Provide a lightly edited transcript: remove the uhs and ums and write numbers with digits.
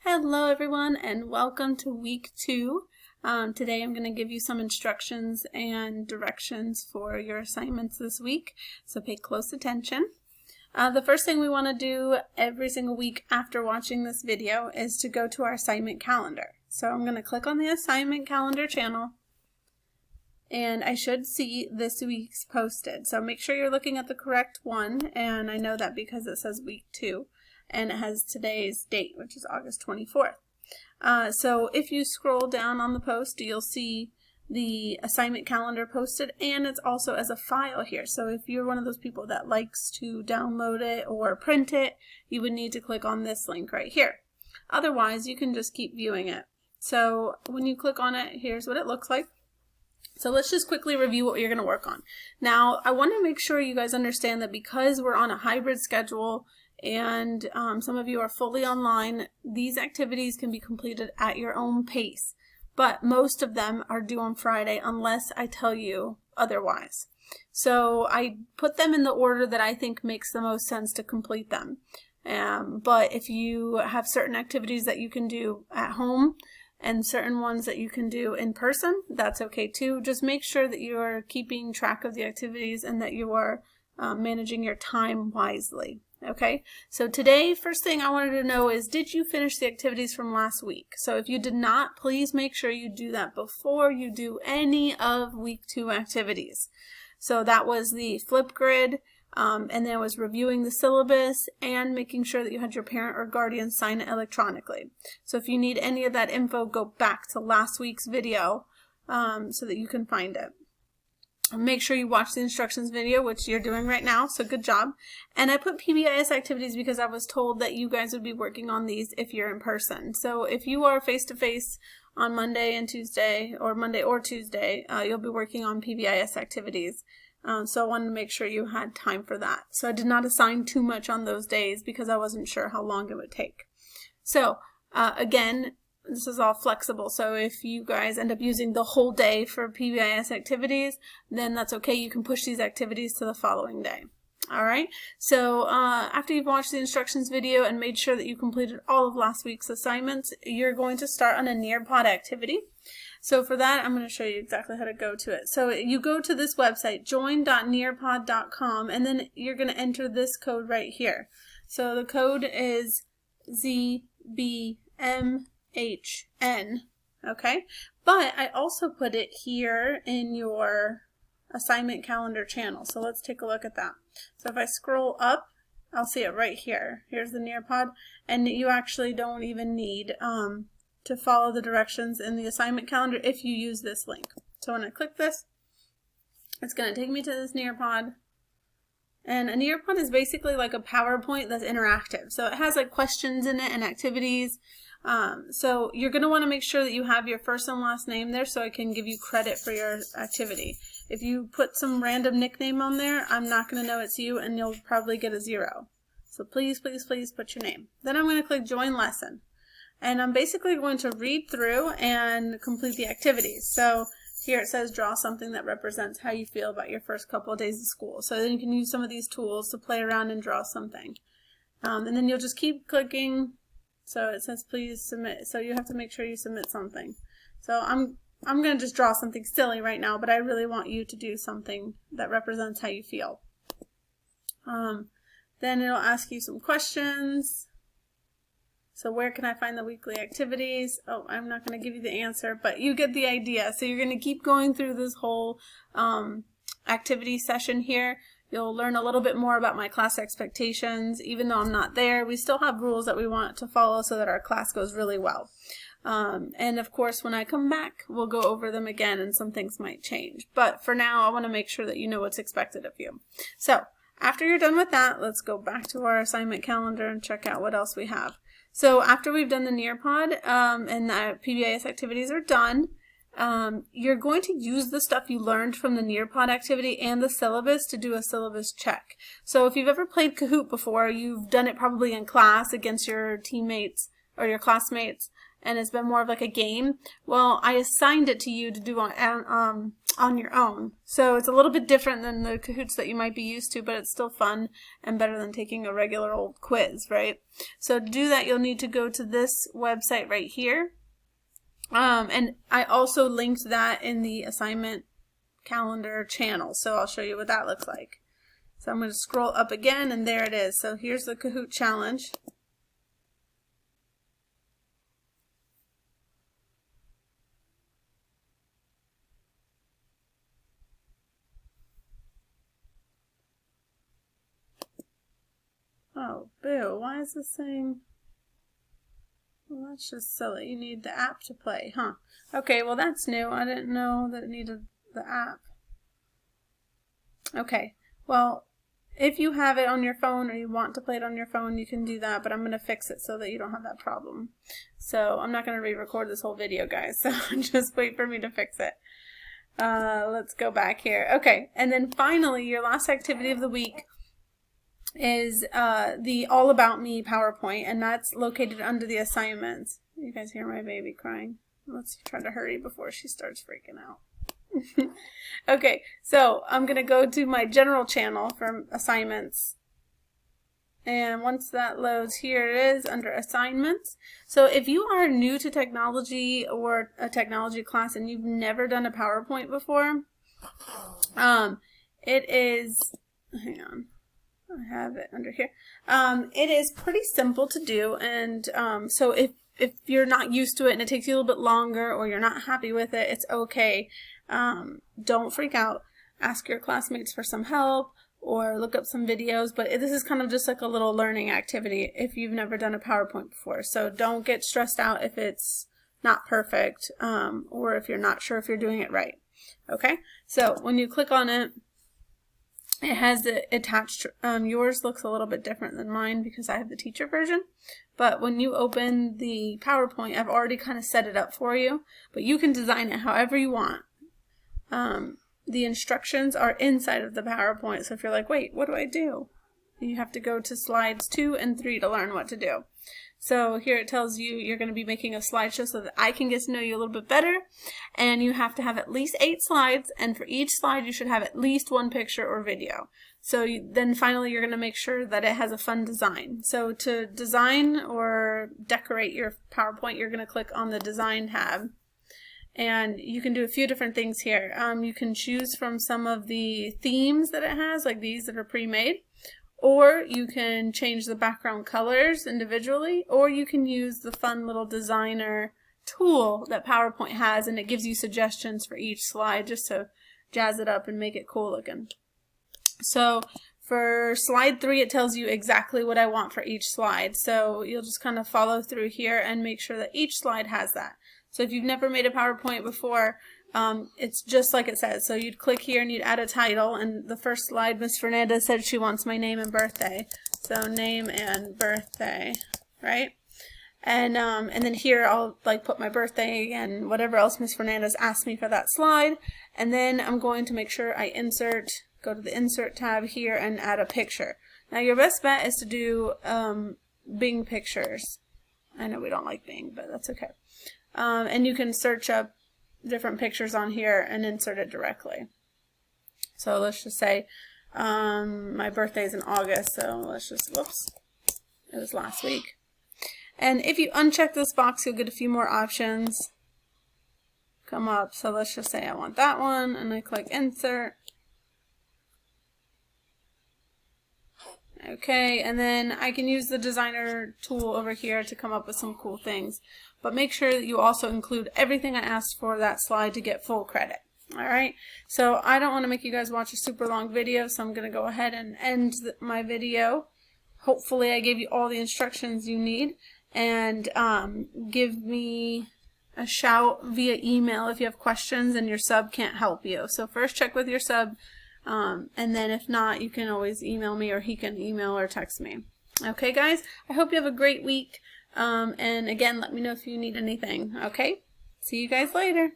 Hello everyone and welcome to week 2. Today I'm going to give you some instructions and directions for your assignments this week, so pay close attention. The first thing we want to do every single week after watching this video is to go to our assignment calendar. So I'm going to click on the assignment calendar channel and I should see this week's posted. So make sure you're looking at the correct one, and I know that because it says week 2. And it has today's date, which is August 24th. So if you scroll down on the post, you'll see the assignment calendar posted, and it's also as a file here. So if you're one of those people that likes to download it or print it, you would need to click on this link right here. Otherwise, you can just keep viewing it. So when you click on it, here's what it looks like. So let's just quickly review what you're going to work on. Now, I want to make sure you guys understand that because we're on a hybrid schedule, and some of you are fully online, these activities can be completed at your own pace, but most of them are due on Friday unless I tell you otherwise. So I put them in the order that I think makes the most sense to complete them. But if you have certain activities that you can do at home and certain ones that you can do in person, that's okay too. Just make sure that you are keeping track of the activities and that you are managing your time wisely. Okay, so today, first thing I wanted to know is, did you finish the activities from last week? So if you did not, please make sure you do that before you do any of week 2 activities. So that was the flip grid, and then it was reviewing the syllabus and making sure that you had your parent or guardian sign it electronically. So if you need any of that info, go back to last week's video so that you can find it. Make sure you watch the instructions video, which you're doing right now, so good job. And I put PBIS activities because I was told that you guys would be working on these if you're in person. So if you are face-to-face on Monday and Tuesday, or Monday or Tuesday, you'll be working on PBIS activities. So I wanted to make sure you had time for that. So I did not assign too much on those days because I wasn't sure how long it would take. So again, this is all flexible, so if you guys end up using the whole day for PBIS activities, then that's okay. You can push these activities to the following day. Alright, so after you've watched the instructions video and made sure that you completed all of last week's assignments, you're going to start on a Nearpod activity. So for that, I'm going to show you exactly how to go to it. So you go to this website, join.nearpod.com, and then you're going to enter this code right here. So the code is ZBM HN, okay? But I also put it here in your assignment calendar channel. So let's take a look at that. So if I scroll up, I'll see it right here. Here's the Nearpod, and you actually don't even need to follow the directions in the assignment calendar if you use this link. So when I click this, it's going to take me to this Nearpod. And a Nearpod is basically like a PowerPoint that's interactive. So it has like questions in it and activities. So you're going to want to make sure that you have your first and last name there so I can give you credit for your activity. If you put some random nickname on there, I'm not going to know it's you and you'll probably get a 0. So please, please, please put your name. Then I'm going to click Join Lesson. And I'm basically going to read through and complete the activities. So here it says draw something that represents how you feel about your first couple of days of school. So then you can use some of these tools to play around and draw something. And then you'll just keep clicking. So it says please submit. So you have to make sure you submit something. So I'm going to just draw something silly right now, but I really want you to do something that represents how you feel. Then it'll ask you some questions. So where can I find the weekly activities? Oh, I'm not going to give you the answer, but you get the idea. So you're going to keep going through this whole activity session here. You'll learn a little bit more about my class expectations. Even though I'm not there, we still have rules that we want to follow so that our class goes really well. And of course, when I come back, we'll go over them again and some things might change. But for now, I want to make sure that you know what's expected of you. So after you're done with that, let's go back to our assignment calendar and check out what else we have. So after we've done the Nearpod and the PBIS activities are done, you're going to use the stuff you learned from the Nearpod activity and the syllabus to do a syllabus check. So if you've ever played Kahoot before, you've done it probably in class against your teammates or your classmates, and it's been more of like a game. Well, I assigned it to you to do on your own. So it's a little bit different than the Kahoots that you might be used to, but it's still fun and better than taking a regular old quiz, right? So to do that, you'll need to go to this website right here. And I also linked that in the assignment calendar channel, so I'll show you what that looks like. So I'm going to scroll up again, and there it is. So here's the Kahoot challenge. Oh, boo, why is this saying? Well, that's just silly. You need the app to play, huh? Okay, well that's new. I didn't know that it needed the app. Okay, well, if you have it on your phone or you want to play it on your phone, you can do that, but I'm going to fix it so that you don't have that problem. So I'm not going to re-record this whole video, guys, so just wait for me to fix it. Let's go back here. Okay, and then finally, your last activity of the week is the All About Me PowerPoint, and that's located under the assignments. You guys hear my baby crying? Let's try to hurry before she starts freaking out. Okay, so I'm going to go to my general channel for assignments. And once that loads, here it is under assignments. So if you are new to technology or a technology class and you've never done a PowerPoint before, it is, hang on, I have it under here. It is pretty simple to do, and so if you're not used to it and it takes you a little bit longer or you're not happy with it, it's okay. Don't freak out. Ask your classmates for some help or look up some videos, but this is kind of just like a little learning activity if you've never done a PowerPoint before. So don't get stressed out if it's not perfect or if you're not sure if you're doing it right. Okay, so when you click on it, it has it attached. Yours looks a little bit different than mine because I have the teacher version. But when you open the PowerPoint, I've already kind of set it up for you, but you can design it however you want. The instructions are inside of the PowerPoint, so if you're like, wait, what do I do? You have to go to slides 2 and 3 to learn what to do. So here it tells you you're going to be making a slideshow so that I can get to know you a little bit better, and you have to have at least 8 slides, and for each slide you should have at least 1 picture or video. So then finally you're going to make sure that it has a fun design. So to design or decorate your PowerPoint, you're going to click on the Design tab. And you can do a few different things here. You can choose from some of the themes that it has, like these that are pre-made, or you can change the background colors individually, or you can use the fun little designer tool that PowerPoint has, and it gives you suggestions for each slide just to jazz it up and make it cool looking. So for slide 3, it tells you exactly what I want for each slide. So you'll just kind of follow through here and make sure that each slide has that. So if you've never made a PowerPoint before, it's just like it says. So you'd click here and you'd add a title, and the first slide, Miss Fernandez said she wants my name and birthday. So name and birthday, right? And then here I'll like put my birthday and whatever else Miss Fernandez asked me for that slide. And then I'm going to make sure I insert, go to the Insert tab here and add a picture. Now your best bet is to do Bing pictures. I know we don't like Bing, but that's okay. And you can search up different pictures on here and insert it directly. So let's just say my birthday is in August, so let's just, whoops, it was last week. And if you uncheck this box, you'll get a few more options come up. So let's just say I want that one, and I click Insert. Okay, and then I can use the designer tool over here to come up with some cool things. But make sure that you also include everything I asked for that slide to get full credit. Alright, so I don't want to make you guys watch a super long video, so I'm going to go ahead and end my video. Hopefully I gave you all the instructions you need, and give me a shout via email if you have questions and your sub can't help you. So first check with your sub, and then if not, you can always email me, or he can email or text me. Okay guys, I hope you have a great week, and again, let me know if you need anything. Okay, see you guys later.